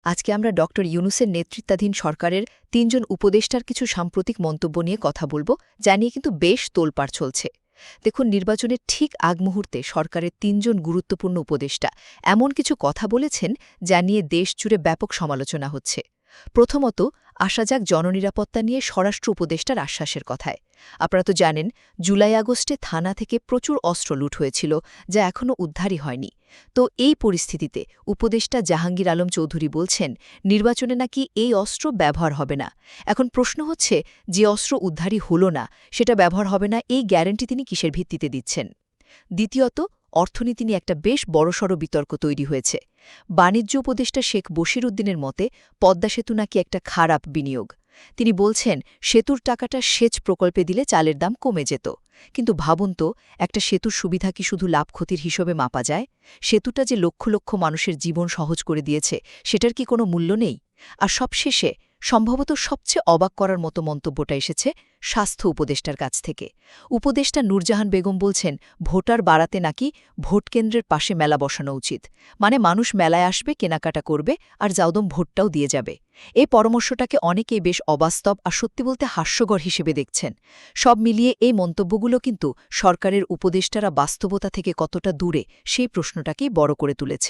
আজকে আমরা ডক্টর ইউনূসের নেতৃত্বাধীন সরকারের ৩ জন উপদেষ্টার কিছু সাম্প্রতিক মন্তব্য নিয়ে কথা বলব, যা নিয়ে কিন্তু বেশ তোলপাড় চলছে। দেখুন, নির্বাচনের ঠিক আগ মুহূর্তে সরকারের ৩ জন গুরুত্বপূর্ণ উপদেষ্টা এমন কিছু কথা বলেছেন, যা নিয়ে দেশ জুড়ে ব্যাপক সমালোচনা হচ্ছে। প্রথমত, আসা যাক জননিরাপত্তা নিয়ে স্বরাষ্ট্র উপদেষ্টার আশ্বাসের কথায়। আপনারা তো জানেন, জুলাই-আগস্টে থানা থেকে প্রচুর অস্ত্র লুট হয়েছিল, যা এখনও উদ্ধারই হয়নি। তো এই পরিস্থিতিতে উপদেষ্টা জাহাঙ্গীর আলম চৌধুরী বলছেন, নির্বাচনে নাকি এই অস্ত্র ব্যবহার হবে না। এখন প্রশ্ন হচ্ছে, যে অস্ত্র উদ্ধারই হল না, সেটা ব্যবহার হবে না, এই গ্যারান্টি তিনি কিসের ভিত্তিতে দিচ্ছেন? দ্বিতীয়ত, অর্থনীতি নিয়ে একটা বেশ বড়সড় বিতর্ক তৈরি হয়েছে। বাণিজ্য উপদেষ্টা শেখ বশির উদ্দিনের মতে পদ্মা সেতু নাকি একটা খারাপ বিনিয়োগ। তিনি বলছেন, সেতুর টাকাটা সেচ প্রকল্পে দিলে চালের দাম কমে যেত। কিন্তু ভাবুন তো, একটা সেতুর সুবিধা কি শুধু লাভ ক্ষতির হিসেবে মাপা যায়? সেতুটা যে লক্ষ লক্ষ মানুষের জীবন সহজ করে দিয়েছে, সেটার কি কোনো মূল্য নেই? আর সবশেষে, সম্ভবত সবচেয়ে অবাক করার মতো মন্তব্যটা এসেছে স্বাস্থ্য উপদেষ্টার কাছ থেকে। উপদেষ্টা নূরজাহান বেগম বলছেন, ভোটার বাড়াতে নাকি ভোটকেন্দ্রের পাশে মেলা বসানো উচিত। মানে মানুষ মেলায় আসবে, কেনাকাটা করবে, আর যাওদম ভোটটাও দিয়ে যাবে। এই পরামর্শটাকে অনেকেই বেশ অবাস্তব আর সত্যি বলতে হাস্যকর হিসেবে দেখছেন। সব মিলিয়ে এই মন্তব্যগুলো কিন্তু সরকারের উপদেষ্টারা বাস্তবতা থেকে কতটা দূরে, সেই প্রশ্নটাকেই বড় করে তুলেছে।